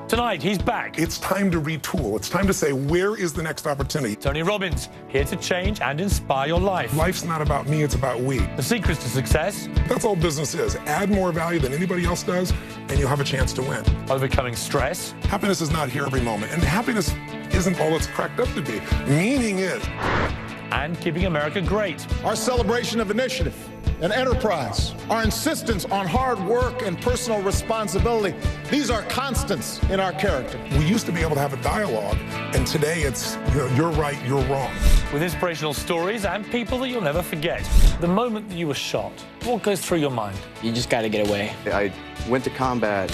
Tonight, he's back. It's time to retool. It's time to say, where is the next opportunity? Tony Robbins, here to change and inspire your life. Life's not about me, it's about we. The secrets to success. That's all business is. Add more value than anybody else does, and you'll have a chance to win. Overcoming stress. Happiness is not here every moment, and happiness isn't all it's cracked up to be. Meaning is. And keeping America great. Our celebration of initiative and enterprise, our insistence on hard work and personal responsibility, these are constants in our character. We used to be able to have a dialogue, and today it's, you're right, you're wrong. With inspirational stories and people that you'll never forget. The moment that you were shot, what goes through your mind? You just got to get away. I went to combat,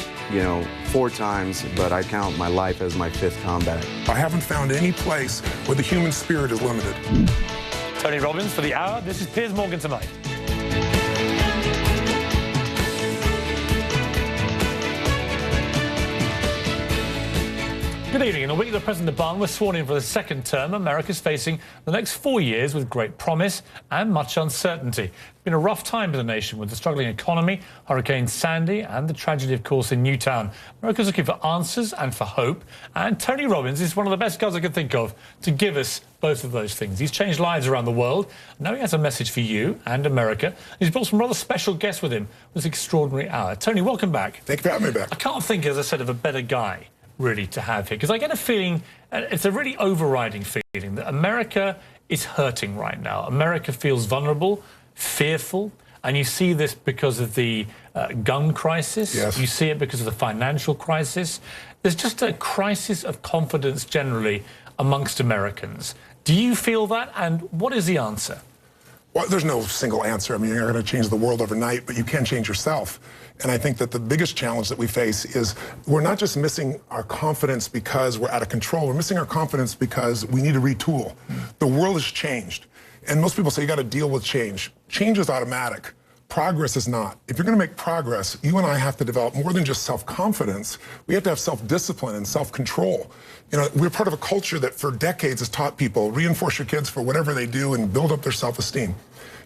4 times, but I count my life as my 5th combat. I haven't found any place where the human spirit is limited. Tony Robbins for the hour. This is Piers Morgan Tonight. Good evening. In a week that President Obama was sworn in for the 2nd term, America's facing the next 4 years with great promise and much uncertainty. It's been a rough time for the nation with the struggling economy, Hurricane Sandy, and the tragedy, of course, in Newtown. America's looking for answers and for hope, and Tony Robbins is one of the best guys I could think of to give us both of those things. He's changed lives around the world. Now he has a message for you and America. He's brought some rather special guests with him for this extraordinary hour. Tony, welcome back. Thank you for having me back. I can't think, as I said, of a better guy really to have here, because I get a feeling, it's a really overriding feeling, that America is hurting right now. America feels vulnerable, fearful, and you see this because of the gun crisis. Yes. You see it because of the financial crisis. There's just a crisis of confidence generally amongst Americans. Do you feel that, and what is the answer? Well, there's no single answer. I mean, you're not going to change the world overnight, but you can change yourself. And I think that the biggest challenge that we face is we're not just missing our confidence because we're out of control. We're missing our confidence because we need to retool. The world has changed. And most people say you got to deal with change. Change is automatic. Progress is not. If you're going to make progress, you and I have to develop more than just self-confidence. We have to have self-discipline and self-control. We're part of a culture that for decades has taught people, reinforce your kids for whatever they do and build up their self-esteem.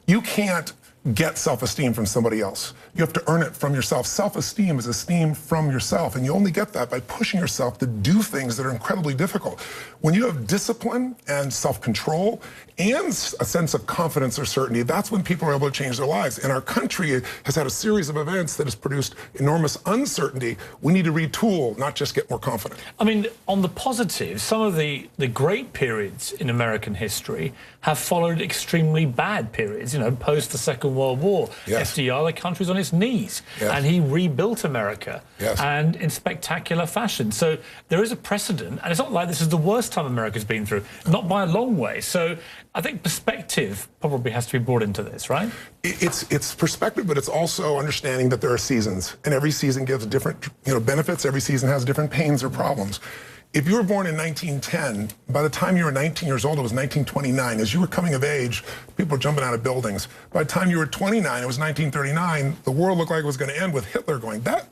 You can't get self-esteem from somebody else. You have to earn it from yourself. Self-esteem is esteem from yourself, and you only get that by pushing yourself to do things that are incredibly difficult. When you have discipline and self-control and a sense of confidence or certainty, that's when people are able to change their lives. And our country has had a series of events that has produced enormous uncertainty. We need to retool, not just get more confident. I mean, on the positive, some of the great periods in American history have followed extremely bad periods, post the Second World War. Yes. FDR, the country's on its knees, yes. and he rebuilt America, yes. and in spectacular fashion. So there is a precedent, and it's not like this is the worst time America's been through, not by a long way. So I think perspective probably has to be brought into this, right? It's perspective, but it's also understanding that there are seasons, and every season gives different benefits. Every season has different pains or problems. If you were born in 1910, by the time you were 19 years old, it was 1929. As you were coming of age, people were jumping out of buildings. By the time you were 29, it was 1939. The world looked like it was going to end with Hitler going. That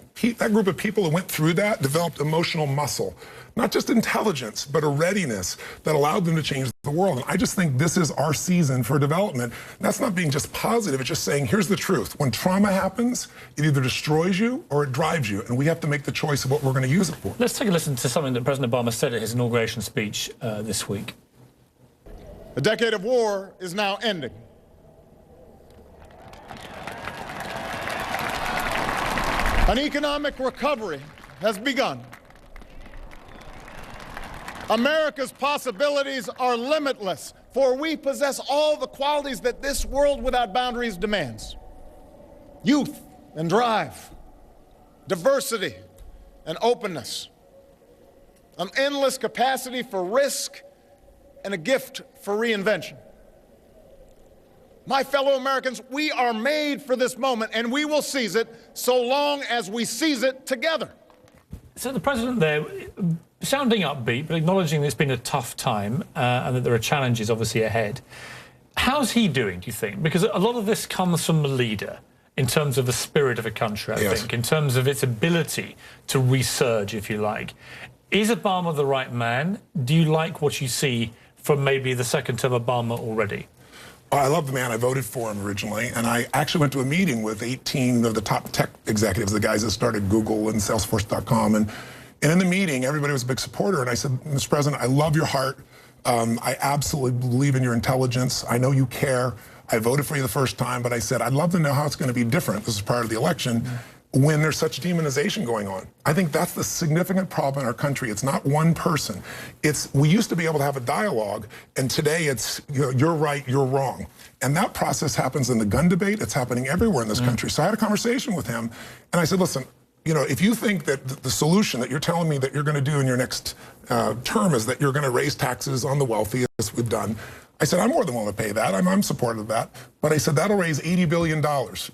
group of people who went through that developed emotional muscle. Not just intelligence, but a readiness that allowed them to change the world. And I just think this is our season for development. That's not being just positive. It's just saying, here's the truth. When trauma happens, it either destroys you or it drives you. And we have to make the choice of what we're going to use it for. Let's take a listen to something that President Obama said at his inauguration speech this week. The decade of war is now ending. An economic recovery has begun. America's possibilities are limitless, for we possess all the qualities that this world without boundaries demands. Youth and drive, diversity and openness, an endless capacity for risk, and a gift for reinvention. My fellow Americans, we are made for this moment, and we will seize it so long as we seize it together. So the president there, sounding upbeat, but acknowledging that it's been a tough time and that there are challenges obviously ahead. How's he doing, do you think? Because a lot of this comes from the leader in terms of the spirit of a country, I think, in terms of its ability to resurge, if you like. Is Obama the right man? Do you like what you see from maybe the 2nd term Obama already? I love the man. I voted for him originally, and I actually went to a meeting with 18 of the top tech executives, the guys that started Google and Salesforce.com, and And in the meeting, everybody was a big supporter. And I said, Mr. President, I love your heart. I absolutely believe in your intelligence. I know you care. I voted for you the first time, but I said, I'd love to know how it's going to be different. This is prior to the election. When there's such demonization going on. I think that's the significant problem in our country. It's not one person. We used to be able to have a dialogue, and today it's, you're right, you're wrong. And that process happens in the gun debate. It's happening everywhere in this country. So I had a conversation with him, and I said, listen, if you think that the solution that you're telling me that you're going to do in your next term is that you're going to raise taxes on the wealthy, as we've done, I said, I'm more than willing to pay that. I'm supportive of that. But I said, that'll raise $80 billion.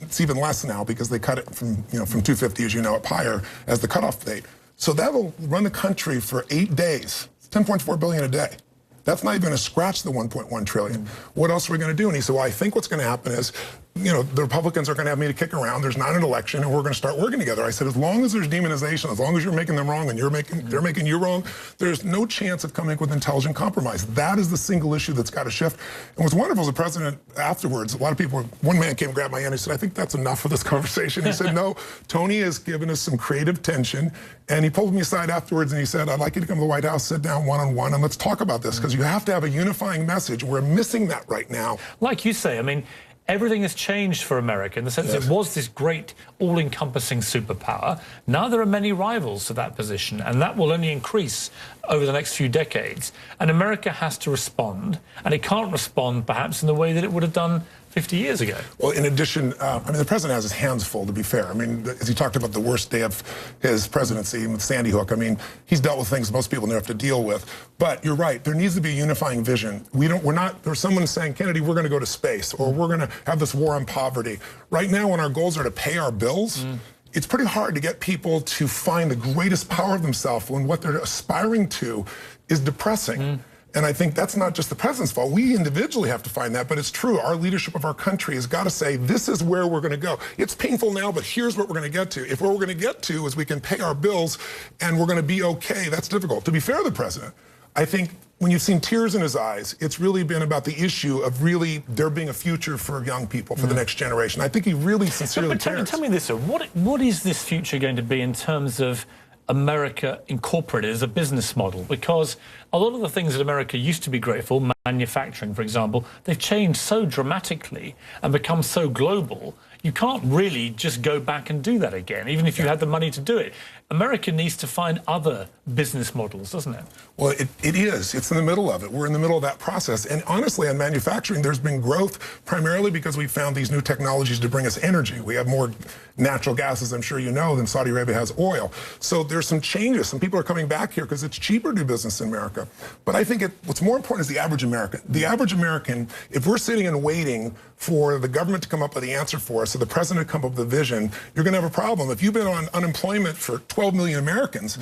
It's even less now because they cut it from 250, as you know, up higher as the cutoff date. So that'll run the country for 8 days. It's $10.4 billion a day. That's not even going to scratch the $1.1 trillion. What else are we going to do? And he said, well, I think what's going to happen is, the Republicans are going to have me to kick around. There's not an election, and we're going to start working together. I said, as long as there's demonization, as long as you're making them wrong and they're making you wrong, there's no chance of coming up with intelligent compromise. That is the single issue that's got to shift. And what's wonderful is the president afterwards, a lot of people, one man came and grabbed my hand and he said, I think that's enough for this conversation. He said, no, Tony has given us some creative tension. And he pulled me aside afterwards and he said, I'd like you to come to the White House, sit down one-on-one, and let's talk about this, because you have to have a unifying message. We're missing that right now. Like you say, I mean, everything has changed for America in the sense it was this great all-encompassing superpower. Now there are many rivals to that position, and that will only increase over the next few decades. And America has to respond, and it can't respond perhaps in the way that it would have done 50 years ago. Well, in addition, the president has his hands full, to be fair. I mean, as he talked about the worst day of his presidency with Sandy Hook, I mean, he's dealt with things most people never have to deal with. But you're right, there needs to be a unifying vision. There's someone saying, Kennedy, we're going to go to space, or we're going to have this war on poverty. Right now, when our goals are to pay our bills, it's pretty hard to get people to find the greatest power of themselves when what they're aspiring to is depressing. And I think that's not just the president's fault. We individually have to find that, but it's true. Our leadership of our country has got to say, this is where we're going to go. It's painful now, but here's what we're going to get to. If what we're going to get to is we can pay our bills and we're going to be okay, that's difficult. To be fair to the president, I think when you've seen tears in his eyes, it's really been about the issue of really there being a future for young people, for the next generation. I think he really sincerely cares. Tell me this, sir. What is this future going to be in terms of America incorporated as a business model? Because a lot of the things that America used to be great for, manufacturing, for example, they've changed so dramatically and become so global. You can't really just go back and do that again, even if you had the money to do it. America needs to find other business models, doesn't it? Well, it is. It's in the middle of it. We're in the middle of that process. And honestly, on manufacturing, there's been growth primarily because we found these new technologies to bring us energy. We have more natural gas, as I'm sure you know, than Saudi Arabia has oil. So there's some changes. Some people are coming back here because it's cheaper to do business in America. But I think what's more important is the average American. The average American, if we're sitting and waiting for the government to come up with the answer for us, or the president to come up with a vision, you're going to have a problem. If you've been on unemployment for 12 million Americans,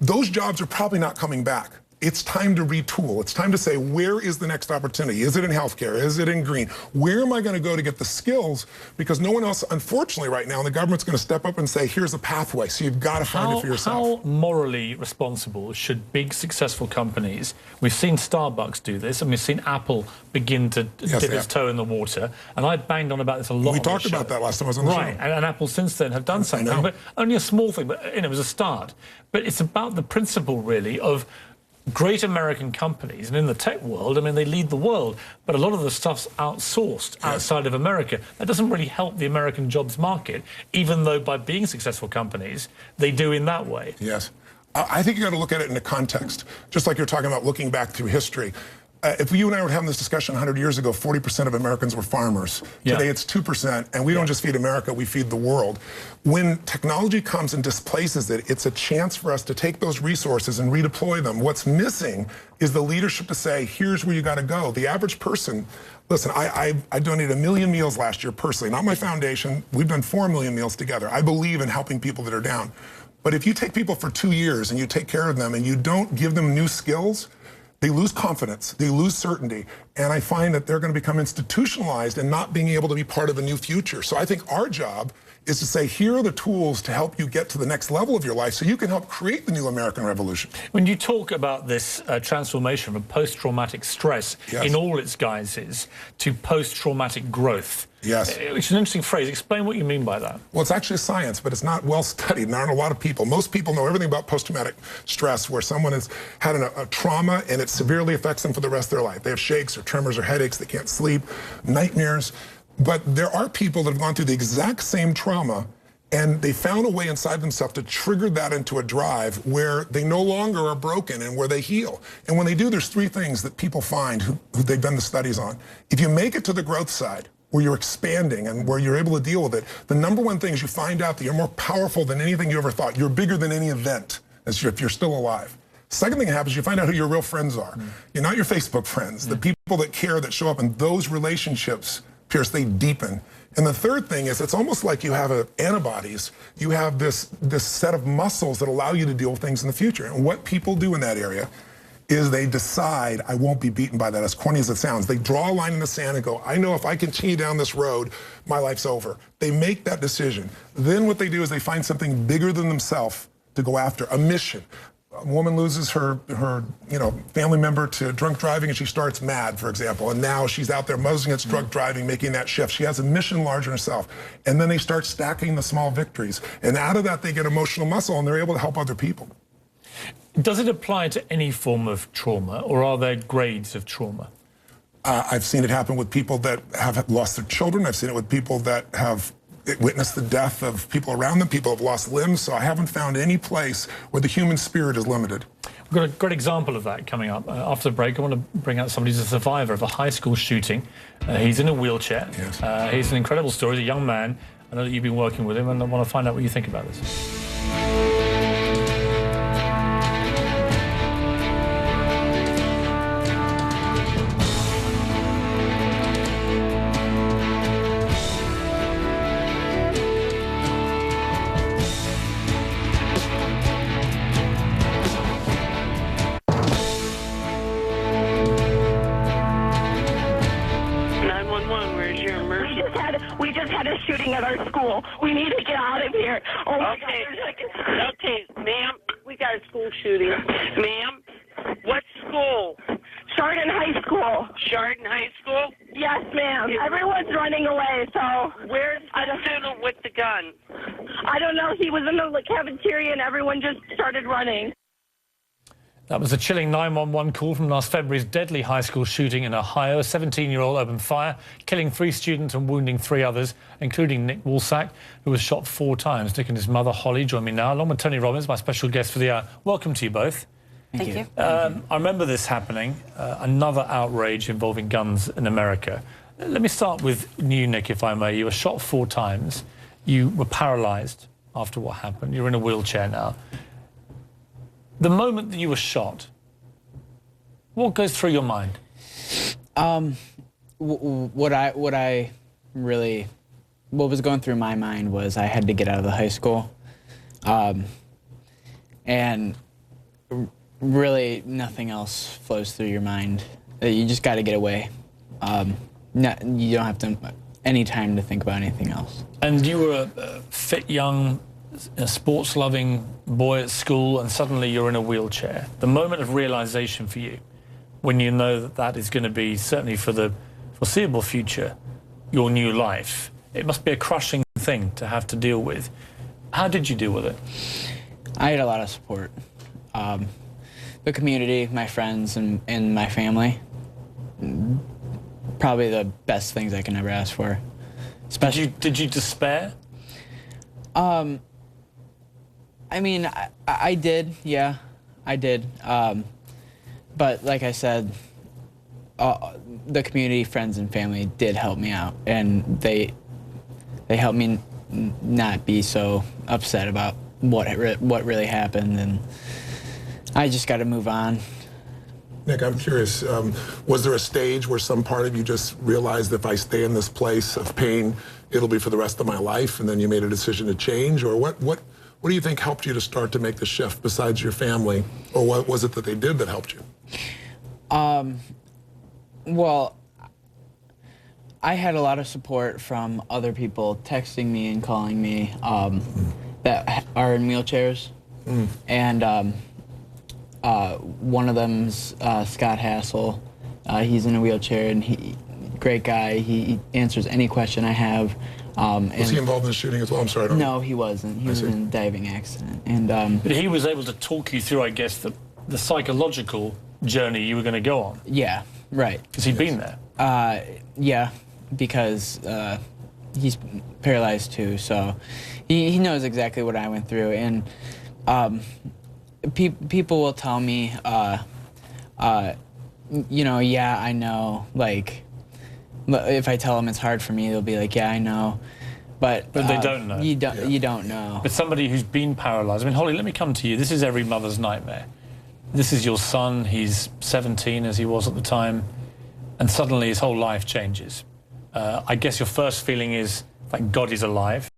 those jobs are probably not coming back. It's time to retool. It's time to say, where is the next opportunity? Is it in healthcare? Is it in green? Where am I going to go to get the skills? Because no one else, unfortunately, right now, the government's going to step up and say, here's a pathway. So you've got to find it for yourself. How morally responsible should big, successful companies, we've seen Starbucks do this, and we've seen Apple begin to dip its toe in the water, and I banged on about this a lot. We talked about that last time I was on the show. Right, and Apple since then have done something, but only a small thing, but it was a start. But it's about the principle, really, of great American companies, and in the tech world, I mean, they lead the world, but a lot of the stuff's outsourced outside of America. That doesn't really help the American jobs market, even though by being successful companies, they do in that way. Yes. I think you got to look at it in a context, just like you're talking about looking back through history. If you and I were having this discussion 100 years ago, 40% of Americans were farmers. Today it's 2%, and we don't just feed America, we feed the world. When technology comes and displaces it, it's a chance for us to take those resources and redeploy them. What's missing is the leadership to say, here's where you got to go. The average person, listen, I donated 1 million meals last year personally, not my foundation. We've done 4 million meals together. I believe in helping people that are down. But if you take people for 2 years and you take care of them and you don't give them new skills, they lose confidence, they lose certainty, and I find that they're going to become institutionalized and not being able to be part of a new future. So I think our job is to say, here are the tools to help you get to the next level of your life so you can help create the new American revolution. When you talk about this transformation from post-traumatic stress in all its guises to post-traumatic growth, Yes. Which is an interesting phrase. Explain what you mean by that. Well, it's actually science, but it's not well studied. There aren't a lot of people. Most people know everything about post-traumatic stress, where someone has had a trauma and it severely affects them for the rest of their life. They have shakes or tremors or headaches, they can't sleep, nightmares. But there are people that have gone through the exact same trauma, and they found a way inside themselves to trigger that into a drive where they no longer are broken and where they heal. And when they do, there's three things that people find who they've done the studies on. If you make it to the growth side, where you're expanding and where you're able to deal with it, the number one thing is you find out that you're more powerful than anything you ever thought. You're bigger than any event if you're still alive. Second thing that happens, you find out who your real friends are. You're not your Facebook friends. The people that care, that show up, and those relationships, Piers, they deepen. And the third thing is, it's almost like you have antibodies. You have this set of muscles that allow you to deal with things in the future. And what people do in that area is they decide, I won't be beaten by that, as corny as it sounds. They draw a line in the sand and go, I know if I continue down this road, my life's over. They make that decision. Then what they do is they find something bigger than themselves to go after, a mission. A woman loses her family member to drunk driving, and she starts MAD, for example, and now she's out there muzzling against drunk driving, making that shift. She has a mission larger than herself, and then they start stacking the small victories, and out of that they get emotional muscle, and they're able to help other people. Does it apply to any form of trauma, or are there grades of trauma? I've seen it happen with people that have lost their children. I've seen it with people that have witnessed the death of people around them. People have lost limbs. So I haven't found any place where the human spirit is limited. We've got a great example of that coming up. After the break, I want to bring out somebody who's a survivor of a high school shooting. He's in a wheelchair. Yes. He's an incredible story. He's a young man. I know that you've been working with him, and I want to find out what you think about this. 911, where's your emergency? We just had a shooting at our school. We need to get out of here. Oh my Okay, God, okay, ma'am, we got a school shooting. Ma'am, what school? Chardon High School. Chardon High School? Yes, ma'am. Everyone's running away, so Where's the student with the gun? I don't know. He was in the cafeteria and everyone just started running. That was a chilling 911 call from last February's deadly high school shooting in Ohio. A 17-year-old opened fire, killing 3 students and wounding 3 others, including Nick Woolsack, who was shot 4 times. Nick and his mother, Holly, join me now, along with Tony Robbins, my special guest for the hour. Welcome to you both. Thank you. I remember this happening, another outrage involving guns in America. Let me start with you, Nick, if I may. You were shot 4 times. You were paralyzed after what happened. You're in a wheelchair now. The moment that you were shot, what goes through your mind? What was going through my mind was I had to get out of the high school, and really nothing else flows through your mind. You just got to get away. You don't have any time to think about anything else. And you were a fit, young, sports-loving boy at school, and suddenly you're in a wheelchair. The moment of realization for you, when you know that that is going to be, certainly for the foreseeable future, your new life, it must be a crushing thing to have to deal with. How did you deal with it? I had a lot of support. The community, my friends, and my family. Probably the best things I can ever ask for. Especially, did you despair? I mean, I did, yeah, I did. But like I said, the community, friends, and family did help me out, and they helped me not be so upset about what really happened, and I just got to move on. Nick, I'm curious, was there a stage where some part of you just realized if I stay in this place of pain, it'll be for the rest of my life, and then you made a decision to change? Or what do you think helped you to start to make the shift besides your family? Or what was it that they did that helped you? Well, I had a lot of support from other people texting me and calling me that are in wheelchairs. And one of them's Scott Hassel. He's in a wheelchair, and he great guy. He answers any question I have. Was he involved in the shooting as well? I'm sorry. I don't know. No, he wasn't. He was in a diving accident. And But he was able to talk you through, I guess, the psychological journey you were going to go on. yeah, right. Because he'd been there. Yeah, because he's paralyzed too, so he knows exactly what I went through. And people will tell me, you know, yeah, I know. Like, if I tell them it's hard for me, they'll be like, yeah, I know. But they don't know. You don't know. But somebody who's been paralyzed. I mean, Holly, let me come to you. This is every mother's nightmare. This is your son. He's 17, as he was at the time, and suddenly his whole life changes. I guess your first feeling is, thank God he's alive.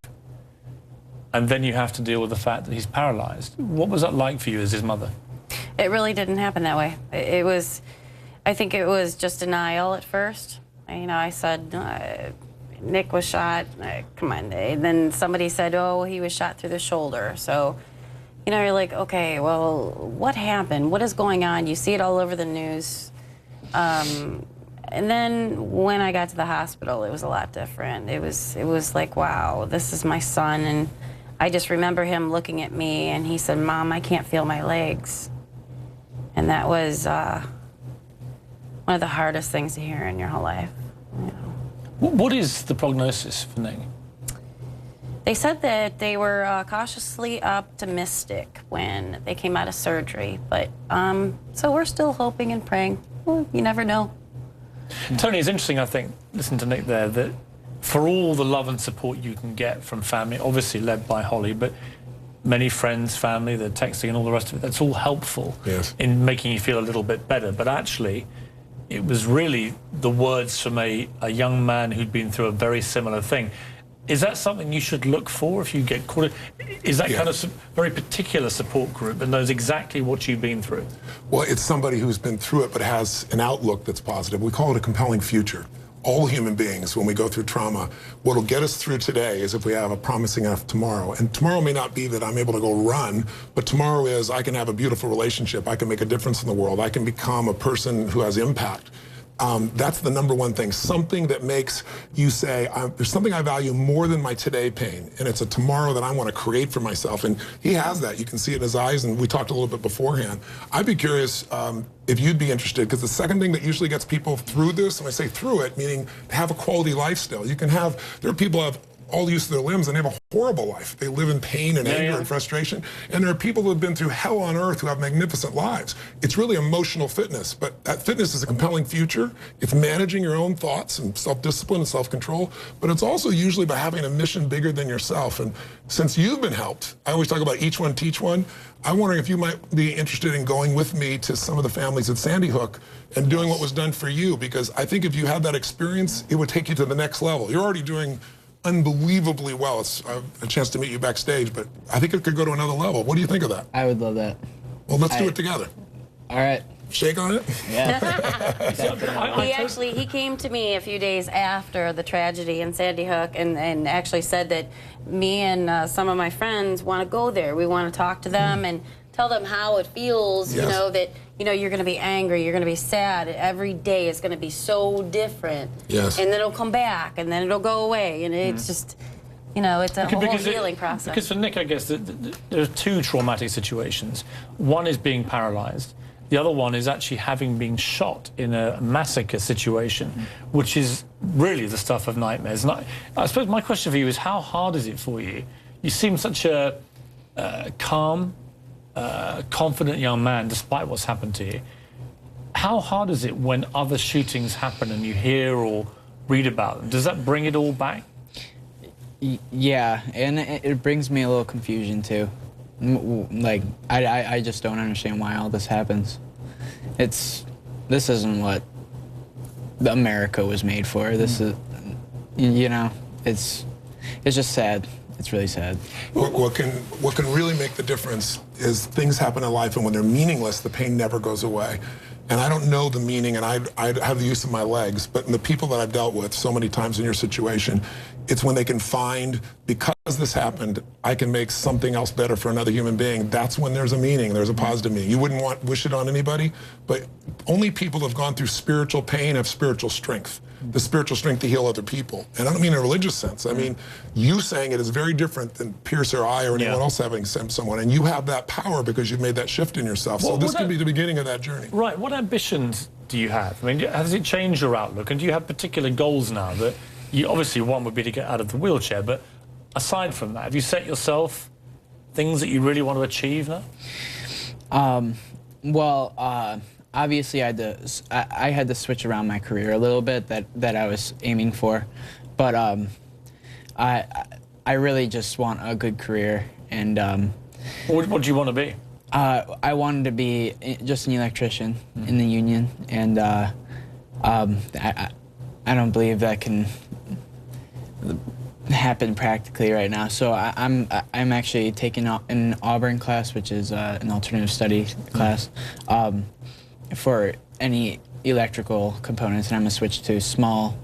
And then you have to deal with the fact that he's paralyzed. What was that like for you as his mother? It really didn't happen that way. I think it was just denial at first. You know, I said, Nick was shot, come on. And then somebody said, oh, he was shot through the shoulder. So, you know, you're like, okay, well, what happened? What is going on? You see it all over the news. And then when I got to the hospital, it was a lot different. It was like, wow, this is my son. And I just remember him looking at me, and he said, Mom, I can't feel my legs. And that was one of the hardest things to hear in your whole life. You know. What is the prognosis for Nick? They said that they were cautiously optimistic when they came out of surgery. But so we're still hoping and praying. Well, you never know. Tony, it's interesting, I think, listen to Nick there, that for all the love and support you can get from family, obviously led by Holly, but many friends, family, the texting and all the rest of it, that's all helpful in making you feel a little bit better. But actually, it was really the words from a young man who'd been through a very similar thing. Is that something you should look for if you get caught? Is that kind of very particular support group and knows exactly what you've been through? Well, it's somebody who's been through it but has an outlook that's positive. We call it a compelling future. All human beings, when we go through trauma, what will get us through today is if we have a promising enough tomorrow. And tomorrow may not be that I'm able to go run, but tomorrow is I can have a beautiful relationship. I can make a difference in the world. I can become a person who has impact. That's the number one thing, something that makes you say, there's something I value more than my today pain, and it's a tomorrow that I want to create for myself. And he has that. You can see it in his eyes, and we talked a little bit beforehand. I'd be curious if you'd be interested, because the second thing that usually gets people through this, and I say through it, meaning have a quality lifestyle. You can have, there are people who have all use of their limbs and they have a horrible life. They live in pain and anger and frustration. And there are people who have been through hell on earth who have magnificent lives. It's really emotional fitness, but that fitness is a compelling future. It's managing your own thoughts and self-discipline and self-control, but it's also usually by having a mission bigger than yourself. And since you've been helped, I always talk about each one teach one. I'm wondering if you might be interested in going with me to some of the families at Sandy Hook and doing what was done for you, because I think if you had that experience, it would take you to the next level. You're already doing unbelievably well. It's a chance to meet you backstage, but I think it could go to another level. What do you think of that? I would love that. Well, let's do it together. All right. Shake on it? Yeah. He came to me a few days after the tragedy in Sandy Hook and actually said that me and some of my friends want to go there. We want to talk to them and tell them how it feels, you know, that, you know, you're going to be angry, you're going to be sad. Every day is going to be so different. Yes. And then it'll come back, and then it'll go away. And it's just, you know, it's a whole healing process. Because for Nick, I guess, there are two traumatic situations. One is being paralyzed. The other one is actually having been shot in a massacre situation, which is really the stuff of nightmares. And I suppose my question for you is, how hard is it for you? You seem such a calm, confident young man, despite what's happened to you. How hard is it when other shootings happen and you hear or read about them? Does that bring it all back? Yeah, and it brings me a little confusion too. Like, I just don't understand why all this happens. This isn't what America was made for. This is, you know, it's just sad. It's really sad. What can really make the difference is things happen in life, and when they're meaningless, the pain never goes away. And I don't know the meaning, and I have the use of my legs, but in the people that I've dealt with so many times in your situation, it's when they can find, because this happened, I can make something else better for another human being. That's when there's a meaning, there's a positive meaning. You wouldn't wish it on anybody, but only people who have gone through spiritual pain have spiritual strength. The spiritual strength to heal other people. And I don't mean in a religious sense. I mean, you saying it is very different than Pierce or I or anyone else having someone. And you have that power because you've made that shift in yourself. So this could be the beginning of that journey. Right. What ambitions do you have? I mean, has it changed your outlook? And do you have particular goals now that you, obviously one would be to get out of the wheelchair, but aside from that, have you set yourself things that you really want to achieve now? Obviously, I had to switch around my career a little bit that I was aiming for, but I really just want a good career. And what do you want to be? I wanted to be just an electrician in the union, and I don't believe that can happen practically right now. So I'm actually taking an Auburn class, which is an alternative study class. For any electrical components, and I'm gonna switch to small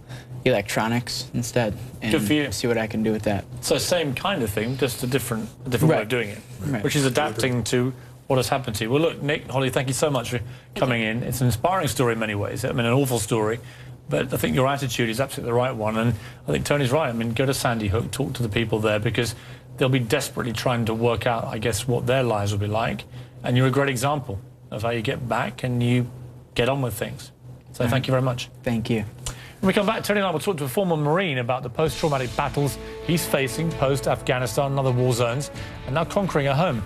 electronics instead, and Good for you. see what I can do with that. So same kind of thing, just a different way of doing it, which is adapting to what has happened to you. Well, look, Nick, Holly, thank you so much for coming in. It's an inspiring story in many ways. I mean, an awful story, but I think your attitude is absolutely the right one, and I think Tony's right. I mean, go to Sandy Hook, talk to the people there, because they'll be desperately trying to work out, I guess, what their lives will be like, and you're a great example of how you get back and you get on with things. So thank you very much. Thank you. When we come back, Tony and I will talk to a former Marine about the post-traumatic battles he's facing post-Afghanistan and other war zones, and now conquering a home.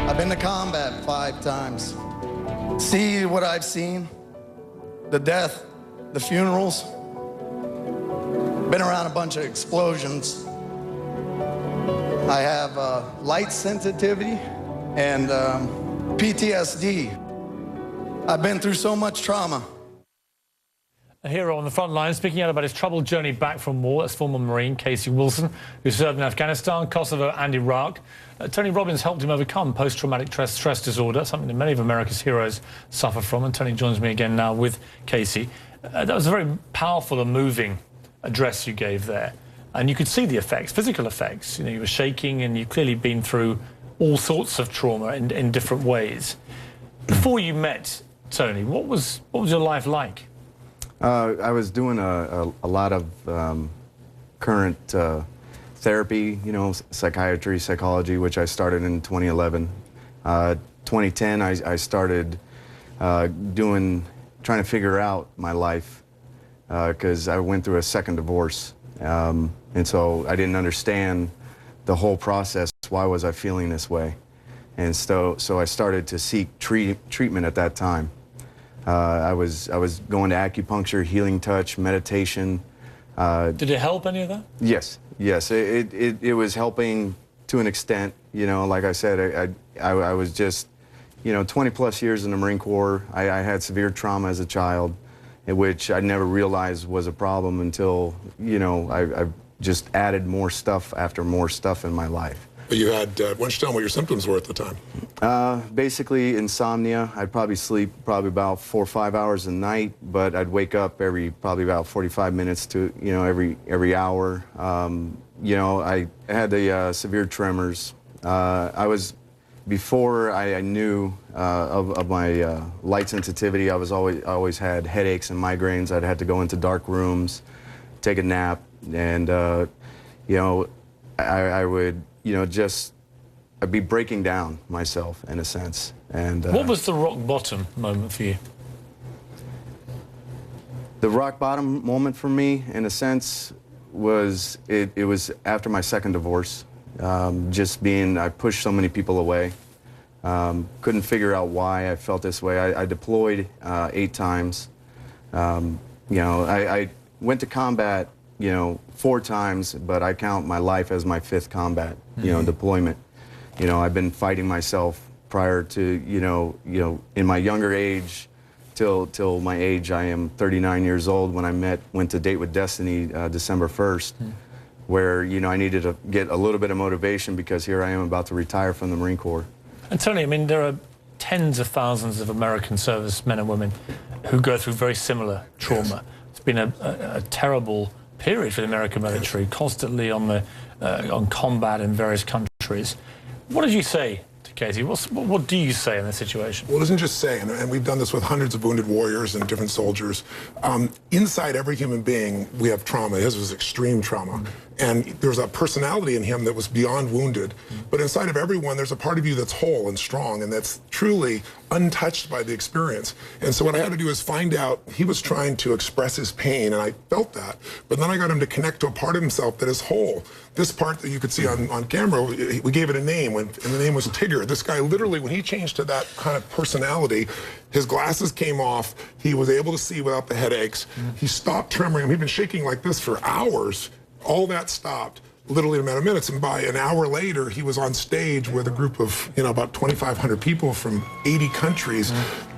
I've been to combat 5 times. See what I've seen, the death, the funerals. Been around a bunch of explosions. I have light sensitivity and PTSD. I've been through so much trauma. A hero on the front line, speaking out about his troubled journey back from war. That's former Marine Casey Wilson, who served in Afghanistan, Kosovo and Iraq. Tony Robbins helped him overcome post-traumatic stress disorder, something that many of America's heroes suffer from. And Tony joins me again now with Casey. That was a very powerful and moving address you gave there. And you could see the effects, physical effects. You know, you were shaking and you've clearly been through all sorts of trauma in different ways. Before you met Tony, what was your life like? I was doing a lot of current therapy, you know, psychiatry, psychology, which I started in 2011. 2010, I started trying to figure out my life because I went through a second divorce. And so I didn't understand the whole process. Why was I feeling this way? And so I started to seek treatment at that time. I was going to acupuncture, healing touch, meditation. Did it help any of that? Yes, yes. It was helping to an extent. You know, like I said, I was just, you know, 20 plus years in the Marine Corps. I had severe trauma as a child, which I never realized was a problem until, you know, I just added more stuff after more stuff in my life. But you had, why don't you tell me what your symptoms were at the time? Basically insomnia. I'd probably sleep about 4 or 5 hours a night, but I'd wake up probably about 45 minutes to, you know, every hour. You know, I had the severe tremors. Before I knew of my light sensitivity, I was always had headaches and migraines. I'd had to go into dark rooms, take a nap, and you know, I would, you know, I'd be breaking down myself in a sense. And what was the rock bottom moment for you? The rock bottom moment for me, in a sense, was it was after my second divorce. I pushed so many people away. Couldn't figure out why I felt this way. I deployed 8 times. You know, I went to combat, you know, 4 times, but I count my life as my 5th combat, you know, deployment. You know, I've been fighting myself prior to, you know, in my younger age till my age. I am 39 years old when I went to Date with Destiny December 1st. where, you know, I needed to get a little bit of motivation because here I am about to retire from the Marine Corps. And Tony, I mean, there are tens of thousands of American servicemen and women who go through very similar trauma. Yes. It's been a terrible period for the American military, constantly on combat in various countries. What did you say to Casey? What do you say in this situation? Well, it isn't just say, and we've done this with hundreds of wounded warriors and different soldiers. Inside every human being, we have trauma. His was extreme trauma. And there's a personality in him that was beyond wounded. But inside of everyone, there's a part of you that's whole and strong and that's truly untouched by the experience. And so what I had to do is find out, he was trying to express his pain, and I felt that. But then I got him to connect to a part of himself that is whole. This part that you could see on camera, we gave it a name, and the name was Tigger. This guy literally, when he changed to that kind of personality, his glasses came off, he was able to see without the headaches, he stopped tremoring, he'd been shaking like this for hours. All that stopped literally in a matter of minutes, and by an hour later, he was on stage with a group of, you know, about 2,500 people from 80 countries,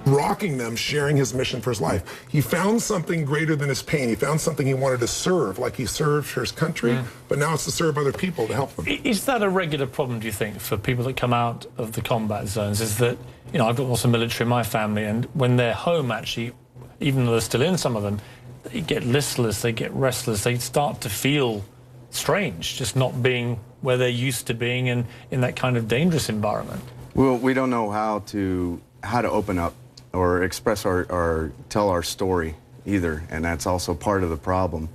rocking them, sharing his mission for his life. He found something greater than his pain. He found something he wanted to serve, like he served for his country, but now it's to serve other people, to help them. Is that a regular problem, do you think, for people that come out of the combat zones? Is that, you know, I've got lots of military in my family, and when they're home, actually, even though they're still in, some of them, they get listless, they get restless, they start to feel strange, just not being where they're used to being in that kind of dangerous environment. Well, we don't know how to open up or express or tell our story either, and that's also part of the problem.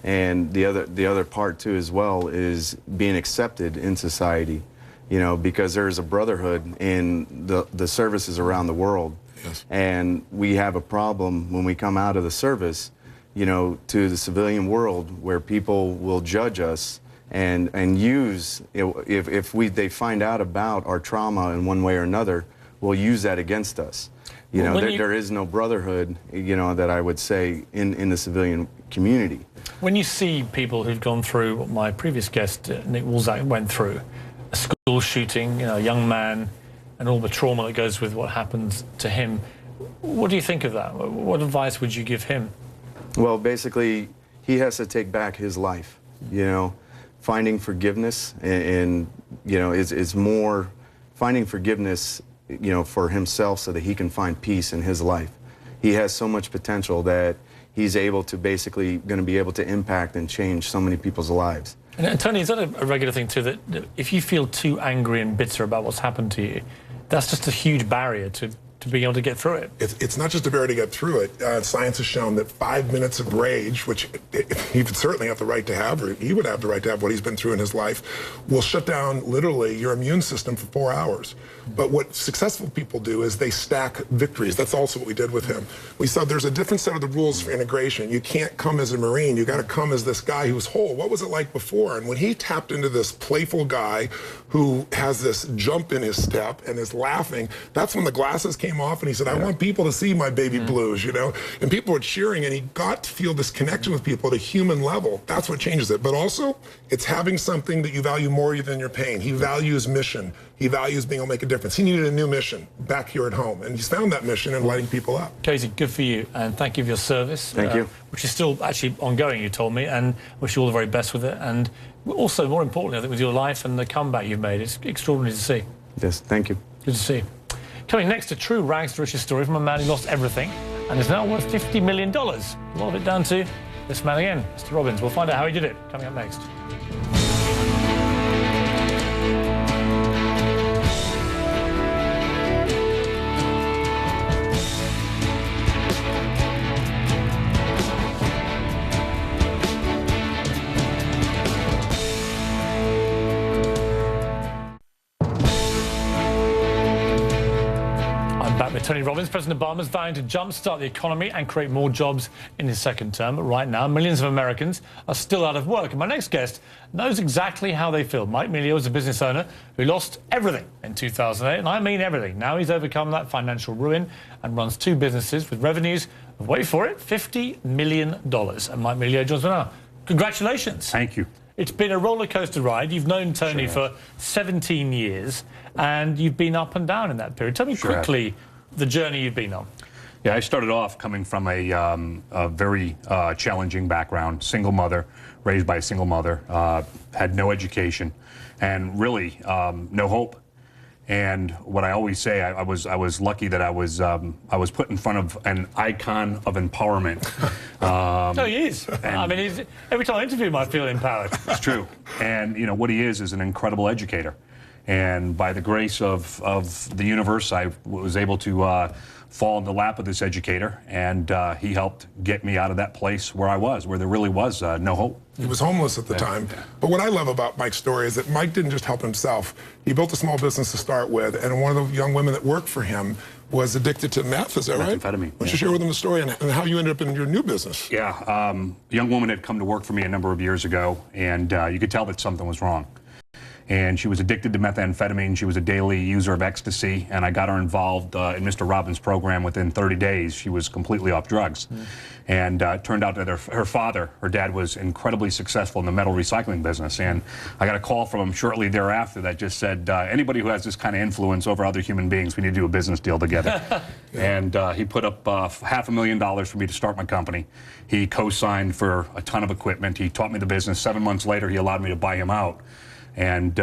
And the other part too as well is being accepted in society, you know, because there is a brotherhood in the services around the world. Yes. And we have a problem when we come out of the service, you know, to the civilian world, where people will judge us and use, if they find out about our trauma in one way or another, will use that against us. You know, there is no brotherhood, you know, that I would say in the civilian community. When you see people who've gone through what my previous guest, Nick Woolsack, went through, a school shooting, you know, a young man, and all the trauma that goes with what happens to him, what do you think of that? What advice would you give him? Well, basically, he has to take back his life, you know. Finding forgiveness and you know, is more finding forgiveness, you know, for himself so that he can find peace in his life. He has so much potential that he's able to basically going to be able to impact and change so many people's lives. And Tony, is that a regular thing too, that if you feel too angry and bitter about what's happened to you, that's just a huge barrier to being able to get through it? It's not just a barrier to get through it. Science has shown that 5 minutes of rage, which he would certainly have the right to have, or he would have the right to have what he's been through in his life, will shut down literally your immune system for 4 hours. But what successful people do is they stack victories. That's also what we did with him. We saw there's a different set of the rules for integration. You can't come as a Marine. You got to come as this guy who's whole. What was it like before? And when he tapped into this playful guy who has this jump in his step and is laughing, that's when the glasses came off, and he said, I want people to see my baby blues, you know? And people were cheering, and he got to feel this connection with people at a human level. That's what changes it. But also, it's having something that you value more than your pain. He values mission. He values being able to make a difference. He needed a new mission back here at home, and he's found that mission in lighting people up. Casey, good for you, and thank you for your service. Thank you. Which is still actually ongoing, you told me, and wish you all the very best with it. And also, more importantly, I think with your life and the comeback you've made, it's extraordinary to see. Yes, thank you. Good to see you. Coming next, a true rags to riches story from a man who lost everything and is now worth $50 million. A lot of it down to this man again, Mr. Robbins. We'll find out how he did it, coming up next. Tony Robbins, President Obama's vowing to jumpstart the economy and create more jobs in his second term. But right now, millions of Americans are still out of work. And my next guest knows exactly how they feel. Mike Milio is a business owner who lost everything in 2008, and I mean everything. Now he's overcome that financial ruin and runs 2 businesses with revenues of, wait for it, $50 million. And Mike Milio joins me now. Congratulations. Thank you. It's been a roller coaster ride. You've known Tony for 17 years, and you've been up and down in that period. Tell me quickly the journey you've been on. Yeah, I started off coming from a very challenging background, single mother, raised by a single mother, had no education, and really no hope. And what I always say, I was lucky that I was put in front of an icon of empowerment. No, he is. I mean, every time I interview him, I feel empowered. It's true. And you know what he is an incredible educator. And by the grace of the universe, I was able to fall in the lap of this educator, and he helped get me out of that place where I was, where there really was no hope. He was homeless at the time. But what I love about Mike's story is that Mike didn't just help himself. He built a small business to start with, and one of the young women that worked for him was addicted to meth, is that right? Methamphetamine. Why don't you share with them the story and how you ended up in your new business? Yeah, a young woman had come to work for me a number of years ago, and you could tell that something was wrong. And she was addicted to methamphetamine. She was a daily user of ecstasy, and I got her involved in Mr. Robbins' program. Within 30 days, she was completely off drugs. And it turned out that her father, her dad, was incredibly successful in the metal recycling business. And I got a call from him shortly thereafter that just said, anybody who has this kind of influence over other human beings, we need to do a business deal together. And he put up $500,000 for me to start my company. He co-signed for a ton of equipment. He taught me the business. 7 months later, he allowed me to buy him out. And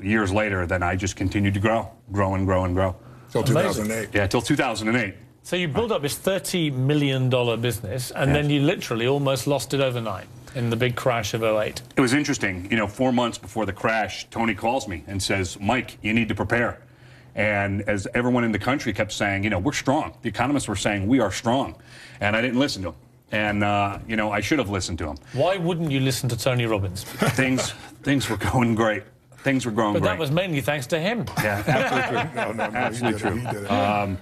years later, then I just continued to grow and grow and grow. Till 2008. Yeah, till 2008. So you built up this $30 million business, and then you literally almost lost it overnight in the big crash of 08. It was interesting. You know, 4 months before the crash, Tony calls me and says, Mike, you need to prepare. And as everyone in the country kept saying, you know, we're strong. The economists were saying, we are strong. And I didn't listen to him. And, you know, I should have listened to him. Why wouldn't you listen to Tony Robbins? Things were going great. Things were growing great. But that was mainly thanks to him. Yeah, absolutely true. No, absolutely true. He did it.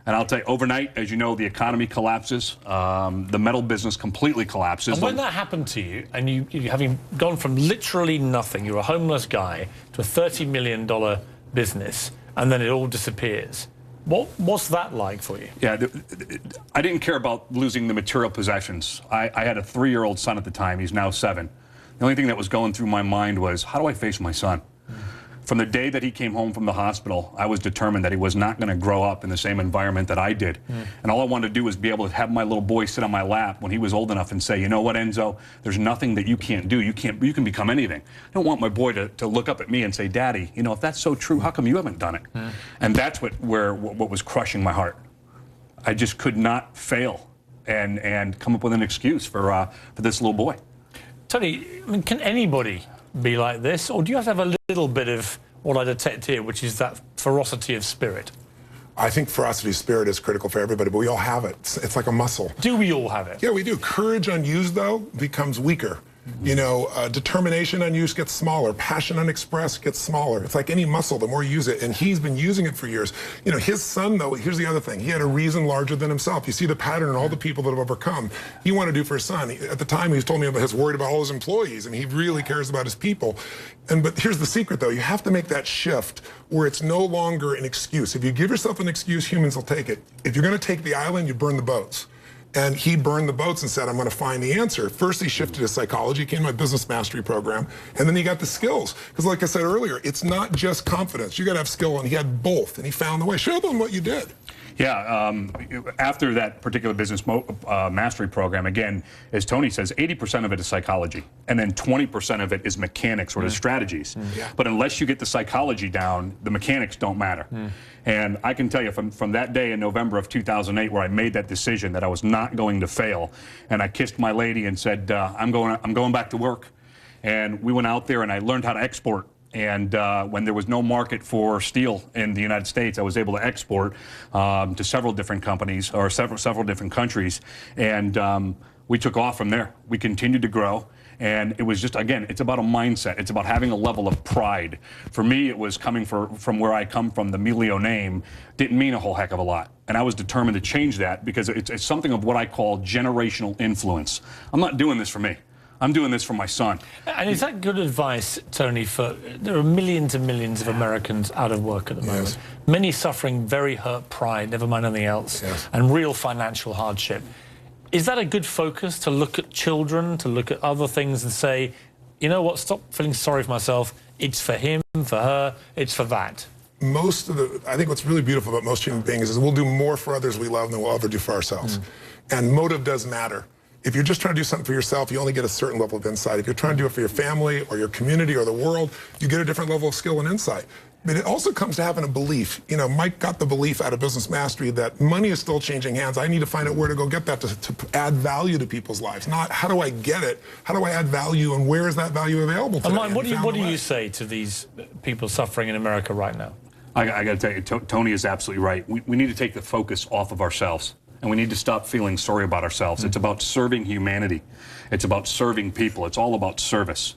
And I'll tell you, overnight, as you know, the economy collapses. The metal business completely collapses. And when that happened to you, and you having gone from literally nothing, you're a homeless guy, to a $30 million business, and then it all disappears. What's that like for you? Yeah, I didn't care about losing the material possessions. I had a 3-year-old son at the time. He's now 7. The only thing that was going through my mind was, how do I face my son? From the day that he came home from the hospital, I was determined that he was not going to grow up in the same environment that I did. And all I wanted to do was be able to have my little boy sit on my lap when he was old enough and say, you know what, Enzo, there's nothing that you can't do. You can become anything. I don't want my boy to look up at me and say, Daddy, you know, if that's so true, how come you haven't done it? And that's what was crushing my heart. I just could not fail and come up with an excuse for this little boy. Tony, I mean, can anybody be like this, or do you have to have a little bit of what I detect here, which is that ferocity of spirit? I think ferocity of spirit is critical for everybody, but we all have it. It's like a muscle. Do we all have it? Yeah, we do. Courage unused, though, becomes weaker. You know, determination unused gets smaller. Passion unexpressed gets smaller. It's like any muscle, the more you use it. And he's been using it for years. You know, his son, though, here's the other thing. He had a reason larger than himself. You see the pattern in all the people that have overcome. He wanted to do for his son. At the time, he told me about his worried about all his employees. I mean, he really cares about his people. But here's the secret, though. You have to make that shift where it's no longer an excuse. If you give yourself an excuse, humans will take it. If you're going to take the island, you burn the boats. And he burned the boats and said, I'm going to find the answer. First, he shifted his psychology, came to my business mastery program, and then he got the skills. Because like I said earlier, it's not just confidence. You got to have skill, and he had both, and he found the way. Show them what you did. Yeah, after that particular business mastery program, again, as Tony says, 80% of it is psychology, and then 20% of it is mechanics or the strategies. But unless you get the psychology down, the mechanics don't matter. And I can tell you from that day in November of 2008 where I made that decision that I was not going to fail, and I kissed my lady and said, I'm going back to work. And we went out there and I learned how to export. And when there was no market for steel in the United States, I was able to export to several different companies or several different countries. And we took off from there. We continued to grow. And it was just, again, it's about a mindset. It's about having a level of pride. For me, it was coming from where I come from. The Melio name didn't mean a whole heck of a lot. And I was determined to change that because it's something of what I call generational influence. I'm not doing this for me. I'm doing this for my son. And is that good advice, Tony, there are millions and millions of Americans out of work at the moment. Many suffering very hurt pride, never mind anything else, and real financial hardship. Is that a good focus to look at children, to look at other things and say, you know what, stop feeling sorry for myself, it's for him, for her, it's for that? I think what's really beautiful about most human beings is we'll do more for others we love than we'll ever do for ourselves. And motive does matter. If you're just trying to do something for yourself, you only get a certain level of insight. If you're trying to do it for your family or your community or the world, you get a different level of skill and insight. But it also comes to having a belief. You know, Mike got the belief out of Business Mastery that money is still changing hands. I need to find out where to go get that to add value to people's lives. Not how do I get it, how do I add value, and where is that value available to me? Mike, what do you say to these people suffering in America right now? I got to tell you, Tony is absolutely right. We need to take the focus off of ourselves. And we need to stop feeling sorry about ourselves. It's about serving humanity. It's about serving people. It's all about service.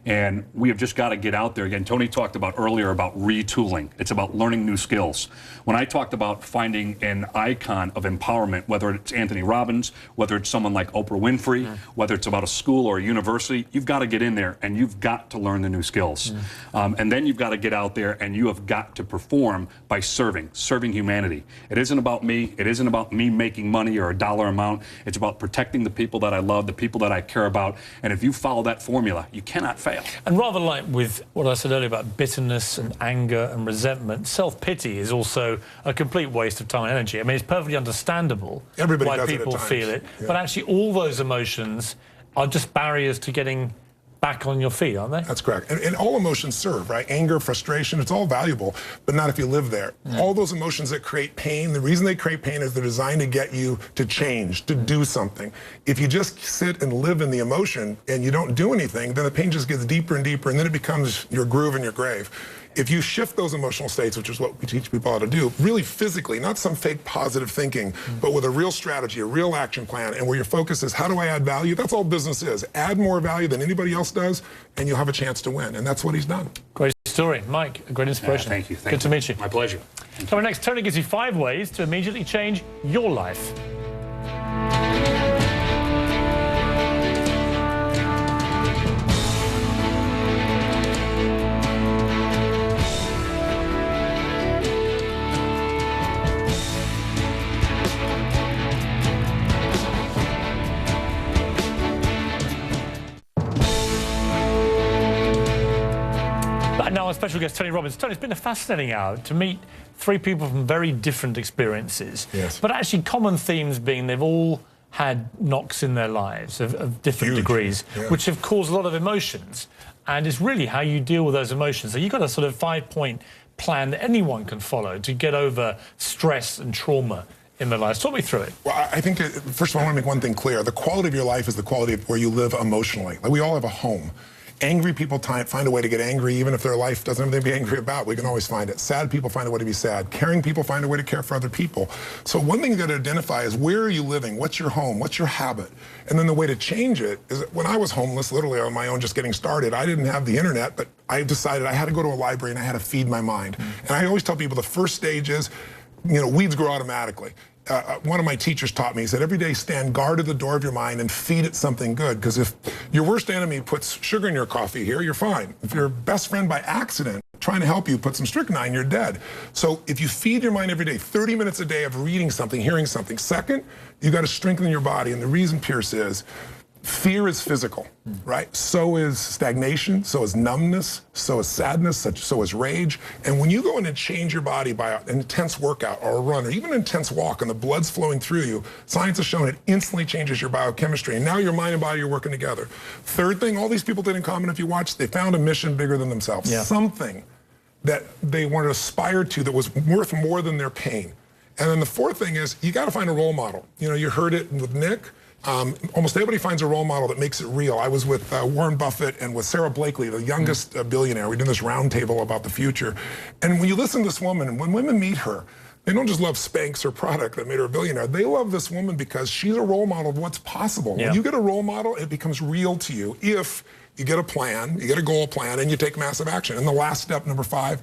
And we have just got to get out there. Again, Tony talked about earlier about retooling. It's about learning new skills. When I talked about finding an icon of empowerment, whether it's Anthony Robbins, whether it's someone like Oprah Winfrey, whether it's about a school or a university, you've got to get in there and you've got to learn the new skills. And then you've got to get out there and you have got to perform by serving humanity. It isn't about me. It isn't about me making money or a dollar amount. It's about protecting the people that I love, the people that I care about. And if you follow that formula, you cannot fail. And rather like with what I said earlier about bitterness and anger and resentment, self-pity is also a complete waste of time and energy. I mean, it's perfectly understandable why people feel it, but actually all those emotions are just barriers to getting back on your feet, aren't they? That's correct. And all emotions serve, right? Anger, frustration, it's all valuable, but not if you live there. All those emotions that create pain, the reason they create pain is they're designed to get you to change, to do something. If you just sit and live in the emotion and you don't do anything, then the pain just gets deeper and deeper, and then it becomes your groove in your grave. If you shift those emotional states, which is what we teach people how to do, really physically, not some fake positive thinking, but with a real strategy, a real action plan, and where your focus is, how do I add value? That's all business is. Add more value than anybody else does, and you'll have a chance to win. And that's what he's done. Great story. Mike, a great inspiration. Thank you. Good to meet you. My pleasure. Coming next, Tony gives you 5 ways to immediately change your life. Now our special guest, Tony Robbins. Tony, it's been a fascinating hour to meet 3 people from very different experiences. Yes. But actually common themes being they've all had knocks in their lives of different degrees, which have caused a lot of emotions. And it's really how you deal with those emotions. So you've got a sort of 5-point plan that anyone can follow to get over stress and trauma in their lives. Talk me through it. Well, I think, first of all, I want to make one thing clear. The quality of your life is the quality of where you live emotionally. Like, we all have a home. Angry people find a way to get angry, even if their life doesn't have anything to be angry about. We can always find it. Sad people find a way to be sad. Caring people find a way to care for other people. So one thing you got to identify is, where are you living? What's your home? What's your habit? And then the way to change it is, when I was homeless, literally on my own, just getting started, I didn't have the internet, but I decided I had to go to a library and I had to feed my mind. And I always tell people the first stage is, weeds grow automatically. One of my teachers taught me, he said, every day stand guard at the door of your mind and feed it something good. Because if your worst enemy puts sugar in your coffee here, you're fine. If your best friend by accident trying to help you put some strychnine, you're dead. So if you feed your mind every day, 30 minutes a day of reading something, hearing something. Second, you got to strengthen your body. And the reason, Piers, is fear is physical, right? So is stagnation, so is numbness, so is sadness, so is rage. And when you go in and change your body by an intense workout or a run or even an intense walk and the blood's flowing through you, science has shown it instantly changes your biochemistry. And now your mind and body are working together. Third thing, all these people did in common, if you watch, they found a mission bigger than themselves. Something that they wanted to aspire to that was worth more than their pain. And then the fourth thing is, you got to find a role model. You heard it with Nick. Almost everybody finds a role model that makes it real. I was with Warren Buffett and with Sarah Blakely, the youngest billionaire. We did this roundtable about the future. And when you listen to this woman, when women meet her, they don't just love Spanx, her product that made her a billionaire. They love this woman because she's a role model of what's possible. When you get a role model, it becomes real to you if you get a plan, you get a goal plan, and you take massive action. And the last step, number 5,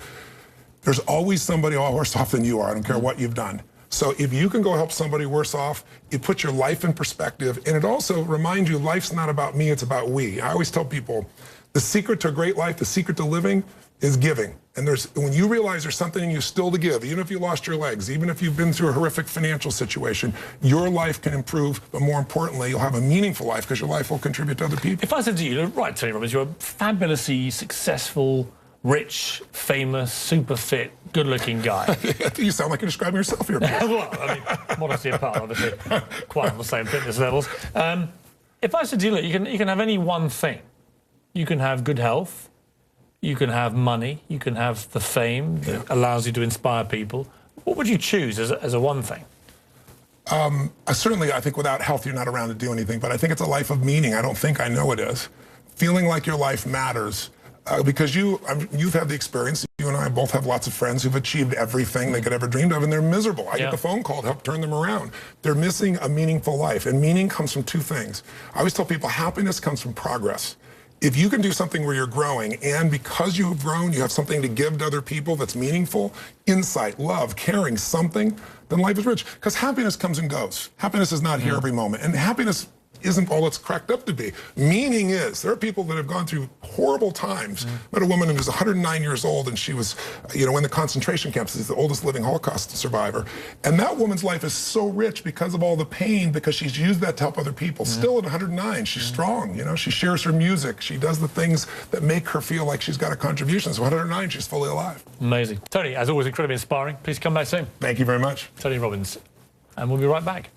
there's always somebody worse off than you are. I don't care what you've done. So if you can go help somebody worse off, it puts your life in perspective. And it also reminds you, life's not about me, it's about we. I always tell people, the secret to a great life, the secret to living is giving. And when you realize there's something in you still to give, even if you lost your legs, even if you've been through a horrific financial situation, your life can improve. But more importantly, you'll have a meaningful life because your life will contribute to other people. If I said to you, right, Tony Robbins, you're a fabulously successful rich, famous, super fit, good-looking guy. You sound like you're describing yourself here. Well, I mean, modesty apart, obviously, quite on the same fitness levels. If I said to you, look, you can have any one thing. You can have good health, you can have money, you can have the fame that allows you to inspire people. What would you choose as a one thing? Certainly, I think without health, you're not around to do anything, but I think it's a life of meaning. I don't think I know it is. Feeling like your life matters. Because you've had the experience, you and I both have lots of friends who've achieved everything they could ever dreamed of, and they're miserable. I get the phone call to help turn them around. They're missing a meaningful life, and meaning comes from two things. I always tell people happiness comes from progress. If you can do something where you're growing, and because you've grown, you have something to give to other people that's meaningful, insight, love, caring, something, then life is rich. Because happiness comes and goes. Happiness is not here every moment, and happiness isn't all it's cracked up to be. Meaning is, there are people that have gone through horrible times. Met a woman who was 109 years old, and she was, in the concentration camps. She's the oldest living Holocaust survivor. And that woman's life is so rich because of all the pain, because she's used that to help other people. Still at 109, she's strong, she shares her music. She does the things that make her feel like she's got a contribution. So 109, she's fully alive. Amazing. Tony, as always, incredibly inspiring. Please come back soon. Thank you very much. Tony Robbins. And we'll be right back.